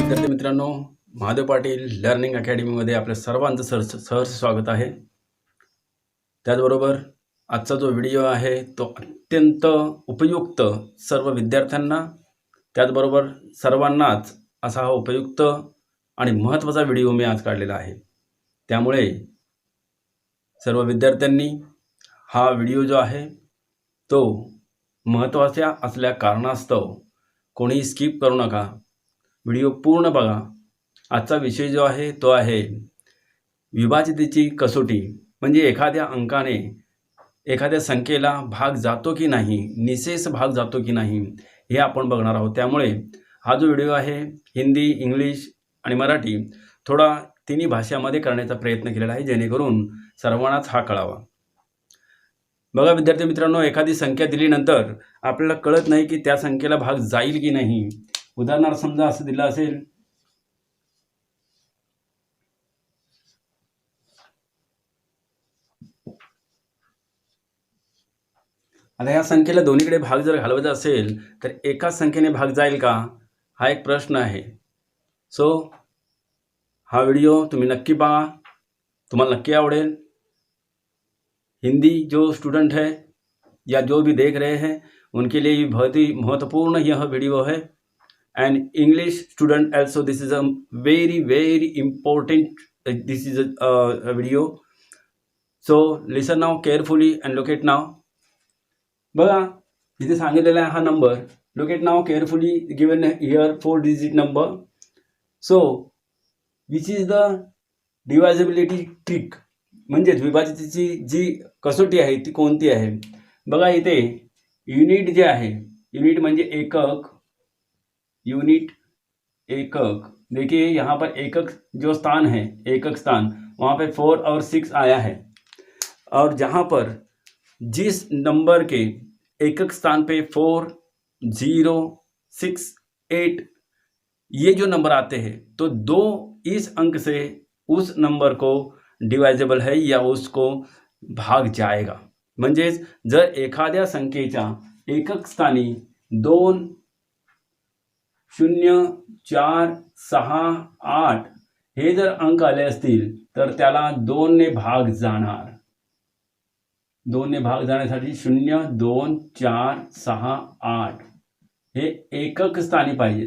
विद्यार्थी मित्रांनो, महादेव पाटील लर्निंग अकॅडमीमध्ये आपल्या सर्वांचं सहर्ष स्वागत आहे। त्याचबरोबर आजचा जो व्हिडिओ आहे तो अत्यंत उपयुक्त सर्व विद्यार्थ्यांना त्याचबरोबर सर्वांनाच असा हा उपयुक्त आणि महत्त्वाचा व्हिडिओ मी आज काढलेला आहे। त्यामुळे सर्व विद्यार्थ्यांनी हा व्हिडिओ जो आहे तो महत्त्वाचा असल्या कारणास्तव कोणी स्किप करू नका, व्हिडिओ पूर्ण बघा। आजचा विषय जो आहे तो आहे विभाजितेची कसोटी, म्हणजे एखाद्या अंकाने एखाद्या संख्येला भाग जातो की नाही, निशेष भाग जातो की नाही हे आपण बघणार आहोत। त्यामुळे हा जो व्हिडिओ आहे हिंदी, इंग्लिश आणि मराठी थोडा तिन्ही भाषांमध्ये करण्याचा प्रयत्न केलेला आहे, जेणेकरून सर्वांनाच हा कळावा। बघा विद्यार्थी मित्रांनो, एखादी संख्या दिल्यानंतर आपल्याला कळत नाही की त्या संख्येला भाग जाईल की नाही। उदाहरणार्थ समजा असं दिलं असेल, आता या संख्येला दोन्हीकडे भाग जर घालवायचा असेल तर एकाच संख्येने भाग जाईल का, हा एक प्रश्न आहे। सो हा व्हिडिओ तुम्ही नक्की पहा, तुम्हाला नक्की आवडेल। हिंदी जो स्टूडेंट है या जो भी देख रहे हैं उनके लिए ये बहुत ही महत्वपूर्ण यह वीडियो है। And English student also this is a very important this is a video, so listen now carefully and look at now। बघा इथे सांगितलेला आहे हा number, look at now carefully, given here 4 digit number, so which is the divisibility trick, म्हणजे विभाजितेची जी कसोटी आहे ती कोणती आहे। बघा इथे युनिट जे आहे, युनिट म्हणजे एकक, यूनिट एकक। देखिए यहाँ पर एकक जो स्थान है, एकक स्थान, वहाँ पे 4 और 6 आया है, और जहाँ पर जिस नंबर के एकक स्थान पे 4, 0, 6, 8 ये जो नंबर आते हैं तो दो इस अंक से उस नंबर को डिवाइजेबल है या उसको भाग जाएगा। म्हणजे जर एखाद्या संख्येच्या एकक स्थानी 2, 0, 4, 6, 8 हे जर अंक आले असतील तर त्याला 2 ने भाग जाणार। 2 ने भाग जाण्यासाठी 0, 2, 4, 6, 8 हे एकक स्थानी पाहिजे,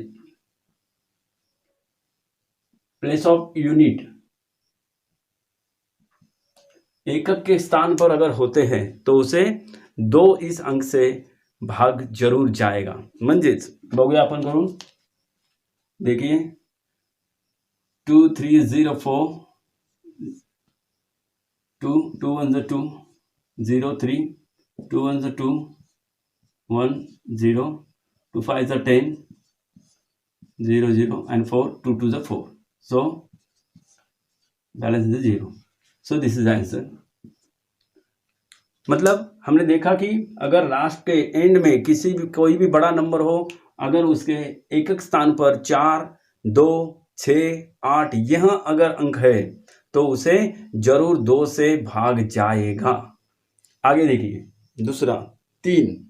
प्लेस ऑफ यूनिट। एकक के स्थान पर अगर होते हैं तो उसे 2 इस अंक से भाग जरूर जाएगा। म्हणजेच बघूया आपण करून, देखिए 2, 3, 0, 4, 2, 2 1 2, 0, 3, 2 1 2, 1, 0, 2 5 10, 0, 0 and 4, 2 2 4, so balance is 0, so this is answer. मतलब हमने देखा कि अगर लास्ट के एंड में किसी भी कोई भी बड़ा नंबर हो, अगर उसके एकक स्थान पर 4, 2, 6, 8 यह अगर अंक है तो उसे जरूर 2 से भाग जाएगा। आगे देखिए दूसरा 3,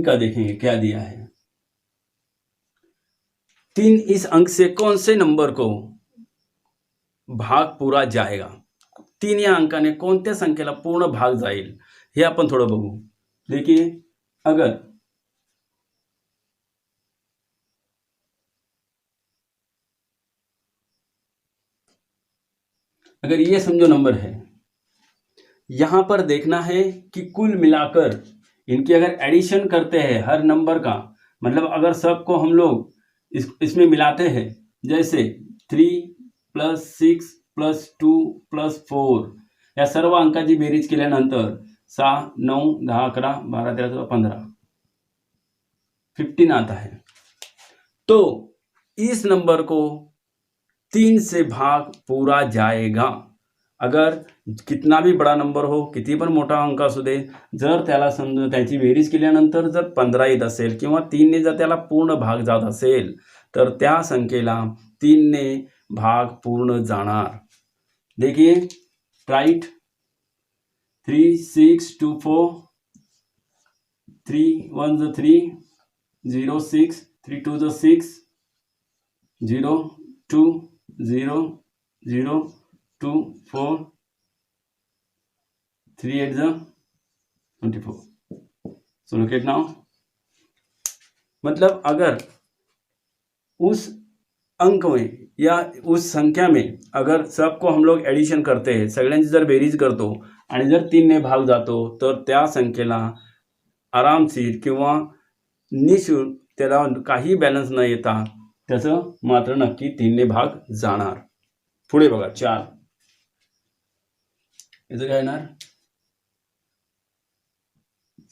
का देखेंगे क्या दिया है। 3 इस अंक से कौन से नंबर को भाग पूरा जाएगा, 3 या अंकाने कोणत्या संख्येला पूर्ण भाग जाईल हे आपण थोडं बघू। देखिए अगर ये समझो नंबर है, यहां पर देखना है कि कुल मिलाकर इनकी अगर एडिशन करते हैं हर नंबर का, मतलब अगर सबको हम लोग इसमें मिलाते हैं, जैसे 3 + 6 + 2 + 4 या सर्व अंकाची बेरीज केल्यानंतर 6, 9, 10, 11, 12, 13, 14, 15, 15 आता है, तो इस नंबर को 3 से भाग पूरा जाएगा। अगर कितना भी बड़ा नंबर हो, किती पण मोठा अंक असू दे, जर त्याला समजा त्याची बेरीज केल्यानंतर जर 15 येत असेल किंवा 3 ने जर त्याला पूर्ण भाग जात असेल तर त्या संख्येला 3 ने भाग पूर्ण जाणार। देखिए right 3 6 2 4 3 1 3 0 6 3 2 6 0 2 0 0 2 4 3 8 24. So look at now. मतलब अगर उस अंक में या उस संख्या में अगर सबको हम लोग ॲडिशन करते हैं, सगळ्यांची जर बेरीज करतो आणि जर 3ने भाग जातो तर त्या संख्येला आरामशीर किंवा निशुल्क त्याला काही बॅलन्स न येता त्याचं मात्र नक्की 3ने भाग जाणार. पुढे बघा 4. याचं काय येणार?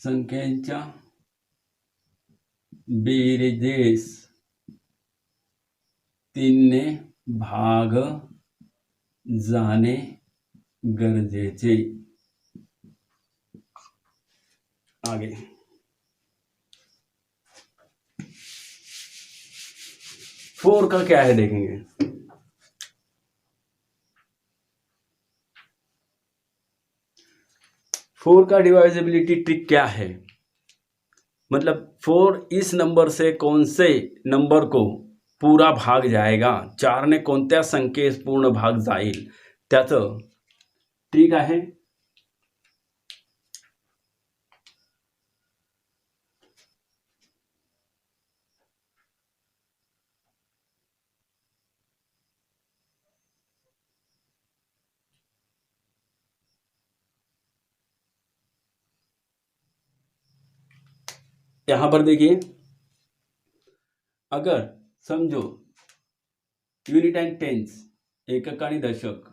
संख्यांच्या बेरीजेस 3ने भाग जाणे गरजेचे. आगे 4 का क्या है देखेंगे. 4 का डिवाइजिबिलिटी ट्रिक क्या है? मतलब 4 इस नंबर से कौन से नंबर को पूरा भाग जाएगा, 4ने कोणत्या संख्येस पूर्ण भाग जाईल त्याचं ट्रिक आहे. यहां पर देखिए, अगर समझो युनिट अँड टेन्स एकक आणि दशक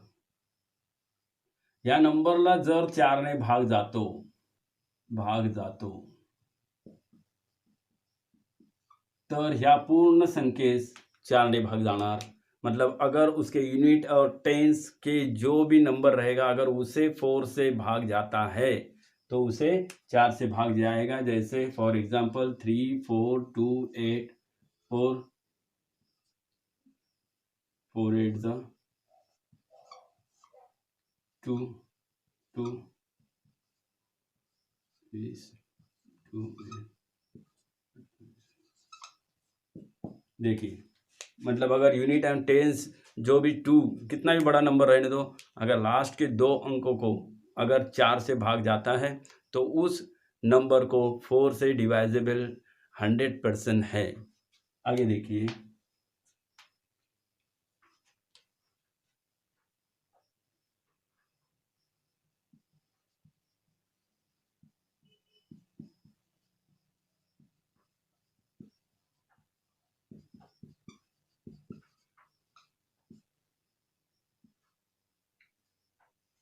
या नंबरला जर 4ने भाग जातो तर ह्या पूर्ण संख्येस 4ने भाग जाणार. मतलब अगर उसके यूनिट और टेंस के जो भी नंबर रहेगा अगर उसे 4 से भाग जाता है तो उसे 4 से भाग जाएगा. जैसे फॉर एग्जांपल 3 4 2 8 4 4 8 2 2 2. देखिए, मतलब अगर यूनिट एंड टेंस जो भी 2 कितना भी बड़ा नंबर रहने दो, अगर लास्ट के 2 अंकों को अगर 4 से भाग जाता है तो उस नंबर को 4 से डिवाइजेबल 100% है. आगे देखिए,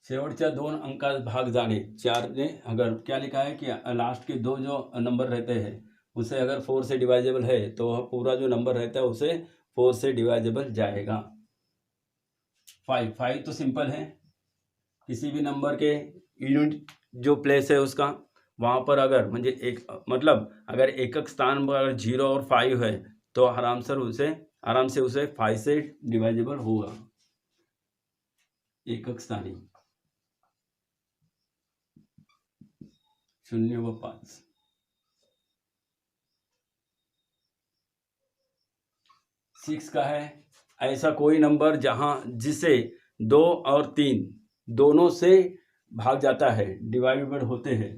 शेवटच्या 2 अंकात भाग जाने 4 ने अगर क्या लिखा है कि लास्ट के 2 जो नंबर रहते हैं उसे अगर 4 से डिवाइजेबल है तो वह पूरा जो नंबर रहता है उसे 4 से डिवाइजेबल जाएगा. 5 तो सिंपल है, किसी भी नंबर के यूनिट जो प्लेस है उसका वहाँ पर अगर म्हणजे एक मतलब अगर एकक स्थान पर अगर 0 और 5 है तो आराम से उसे 5 से डिवाइजेबल होगा एकक स्थानी 0 व 5. 6 का है ऐसा कोई नंबर जिसे 2 और 3 दोनों से भाग जाता है, डिवाइडेबल होते हैं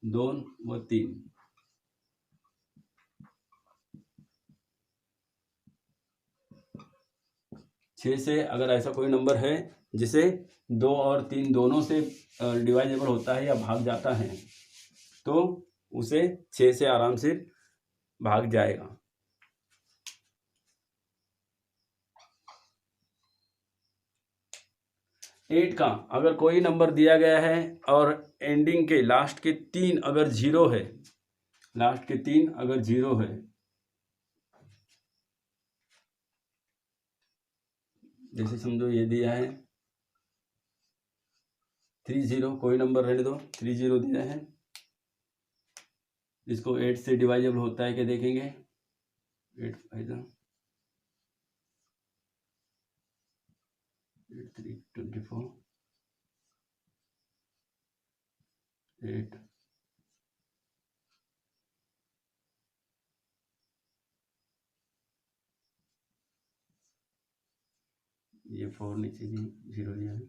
2 व 3. 6 से अगर ऐसा कोई नंबर है जिसे 2 और 3 दोनों से डिवाइजेबल होता है या भाग जाता है तो उसे 6 से आराम से भाग जाएगा. 8 का अगर कोई नंबर दिया गया है और एंडिंग के लास्ट के 3 अगर 0 है, लास्ट के 3 अगर 0 है, जैसे समझो ये दिया है 30, कोई नंबर रहने दो 30 दिया है, इसको 8 से डिवाइजेबल होता है क्या देखेंगे. 8 5 8 3 24 8, ये 4 नीचे भी 0 लिया है।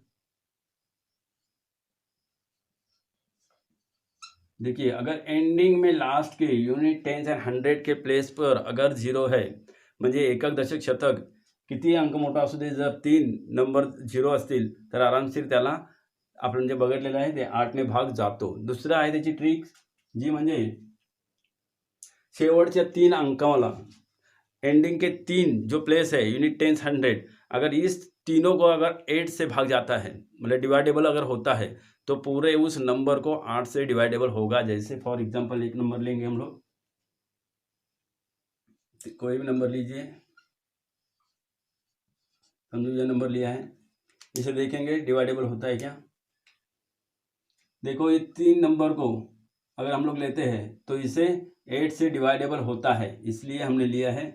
देखिए अगर एंडिंग में लास्ट के युनिट, टेन्स एंड हंड्रेड के प्लेस पर अगर 0 है, म्हणजे एकक दशक शतक किती अंक मोठा असू दे, जर 3 नंबर 0 असतील तर आरामशीर त्याला आपण जे बघितलेलं आहे ते 8ने भाग जातो. दुसरं आहे त्याची ट्रिक जी म्हणजे शेवटच्या 3 अंकाला एंडिंग के 3 जो प्लेस है यूनिट, टेन्स, हंड्रेड, अगर इस तीनों को अगर 8 से भाग जाता है, मतलब डिवाइडेबल अगर होता है, तो पूरे उस नंबर को 8 से डिवाइडेबल होगा. जैसे फॉर एग्जांपल एक नंबर लेंगे हम लोग, कोई भी नंबर लीजिए, समझो ये नंबर लिया है, इसे देखेंगे डिवाइडेबल होता है क्या. देखो ये 3 नंबर को अगर हम लोग लेते हैं तो इसे 8 से डिवाइडेबल होता है, इसलिए हमने लिया है.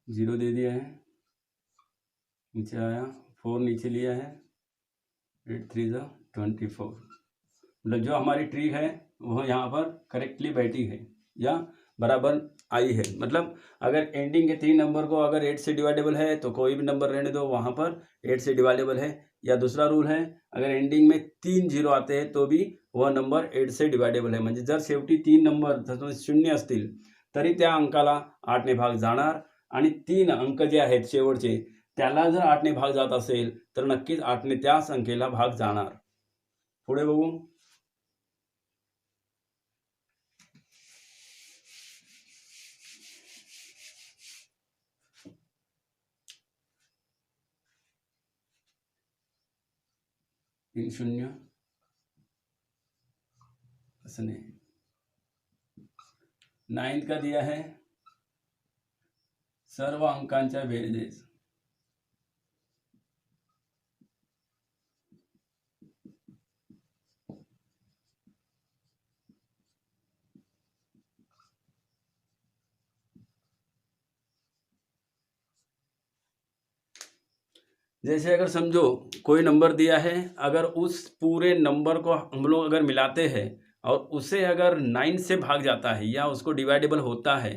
जीरो दे दिया है, नीचे आया, 4 नीचे लिया है, 8 3 ज़ा 24. मतलब जो हमारी ट्रिक है वो यहाँ पर करेक्टली बैठी है या बराबर आई है. मतलब अगर एंडिंग के 3 नंबर को अगर 8 से डिवाइडेबल है तो कोई भी नंबर रहने दो, वहाँ पर 8 से डिवाइडेबल है. या दूसरा रूल है, अगर एंडिंग में 3 0 आते हैं तो भी वह नंबर 8 से डिवाइडेबल है. म्हणजे जर शेवटी 3 नंबर 0 असतील तरी त्या अंकाला 8ने भाग जाणार, आणि 3 अंक जे आहेत शेवटचे त्याला जर 8ने भाग जात असेल तर नक्कीच 8ने त्या संख्येला भाग जाणार. पुढे बघू. तीन शून्य असने 9 का दिया है सर्व अंकांच्या बेरजेस. जैसे अगर समझो कोई नंबर दिया है, अगर उस पूरे नंबर को हम लोग अगर मिलाते हैं और उसे अगर 9 से भाग जाता है या उसको डिवाइडेबल होता है,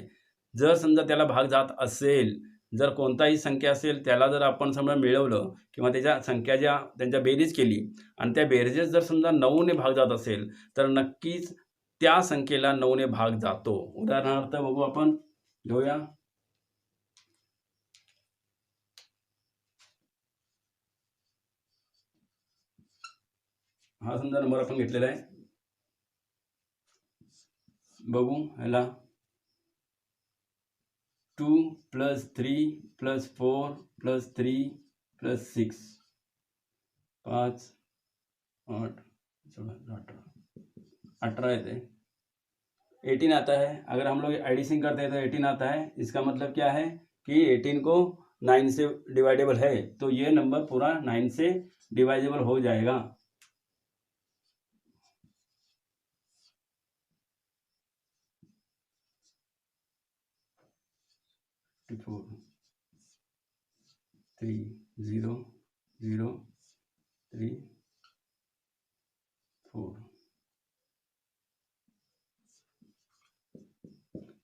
जर समजा त्याला भाग जात असेल, जर कोणताही संख्या असेल त्याला जर आपण समजा मिळवलं किंवा त्याच्या संख्या ज्या त्यांच्या बेरीज केली आणि त्या बेरजेस जर समजा 9ने भाग जात असेल तर नक्कीच त्या संख्येला 9ने भाग जातो. उदाहरणार्थ बघू आपण, घेऊया. हा समजा नंबर आपण घेतलेला आहे, बघू ह्याला 2 + 3 + 4 + 3 + 6 5 8 18 18 येते, 18 आता है. अगर हम लोग एडिशन करते हैं तो 18 आता है. इसका मतलब क्या है कि 18 को 9 से डिवाइडेबल है तो ये नंबर पूरा 9 से डिवाइडेबल हो जाएगा. 4 3 0 0 3 4.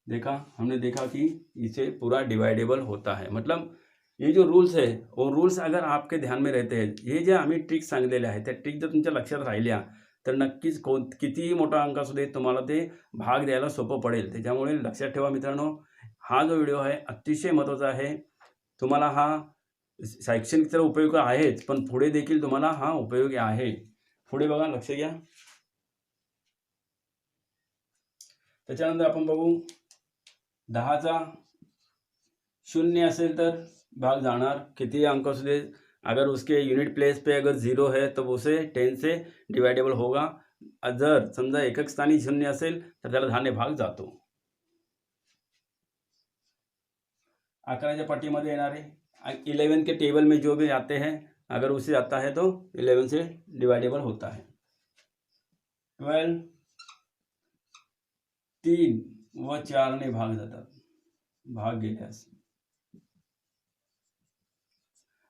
देखा, हमने देखा कि इसे पूरा डिवाइडेबल होता है. मतलब ये जो रूल्स है वो रूल्स अगर आपके ध्यान में रहते हैं, हे जे आम्ही ट्रिक सांगितलेल्या आहेत त्या ट्रिक जर तुमच्या लक्षात राहिल्या तर नक्कीच कितीही मोठा अंक असू दे तुम्हाला ते भाग द्यायला सोपं पडेल. त्याच्यामुळे लक्षात ठेवा मित्रांनो, हा जो व्हिडिओ आहे अतिशय महत्त्वाचा आहे. तुम्हाला हा शैक्षणिक तर उपयोग आहेच, पण पुढे देखील तुम्हाला हा उपयोगी आहे. पुढे बघा, लक्ष घ्या. त्याच्यानंतर आपण बघू 10चा 0 असेल तर भाग जाणार, किती अंक असू दे. अगर उसके यूनिट प्लेस पे अगर 0 है तो उसे 10 से डिवाइडेबल होगा. जर समजा एकक स्थानी 0 असेल तर त्याला 10 ने भाग जातो. 11 च्या पट्टीमध्ये येणारे 11 के टेबल में जो भी आते हैं अगर उसे आता है तो 11 से डिवाइडेबल होता है. 12 3 व 4 ने भाग जातात, भाग गेल्यास.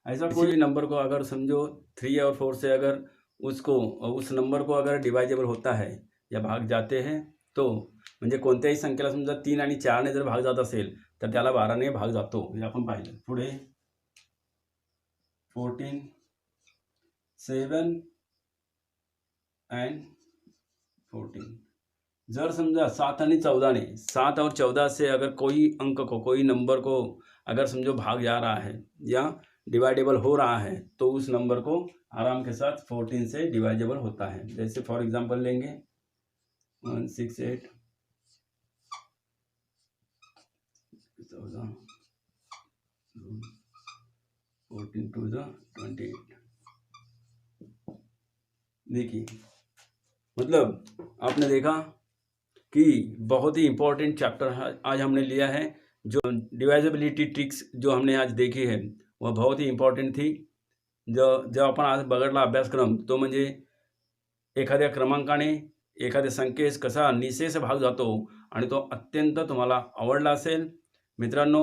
ऐसा कोई नंबर को अगर समझो 3 और 4 से अगर उस नंबर को अगर डिवाइजेबल होता है या भाग जाते हैं तो म्हणजे कोणत्याही संख्येला समजा 3 आणि 4 ने जर भाग जात असेल तर त्याला 12 ने भाग जातो, हे आपण पाहिलं. पुढे 14 7 and 14. जर समझा 7 आणि 14 ने 7 और 14 से अगर कोई अंक को कोई नंबर को अगर समझो भाग जा रहा है या डिवाइडेबल हो रहा है तो उस नंबर को आराम के साथ 14 से डिवाइडेबल होता है. जैसे फॉर एग्जांपल लेंगे 168 14 to the 28. देखिए मतलब आपने देखा कि बहुत ही इम्पोर्टेंट चैप्टर आज हमने लिया है. जो डिवाइजेबिलिटी ट्रिक्स जो हमने आज देखी है वह बहुत ही इम्पॉर्टंट थी. जर आपण आज बघितला अभ्यासक्रम तो म्हणजे एखाद्या क्रमांकाने एखाद्या संख्येस कसा निशेष भाग जातो आणि तो अत्यंत तुम्हाला आवडला असेल. मित्रांनो,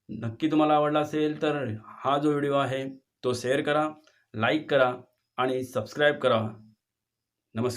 नक्की तुम्हाला आवडला असेल तर हा जो व्हिडिओ आहे तो शेअर करा, लाईक करा आणि सबस्क्राईब करा. नमस्कार.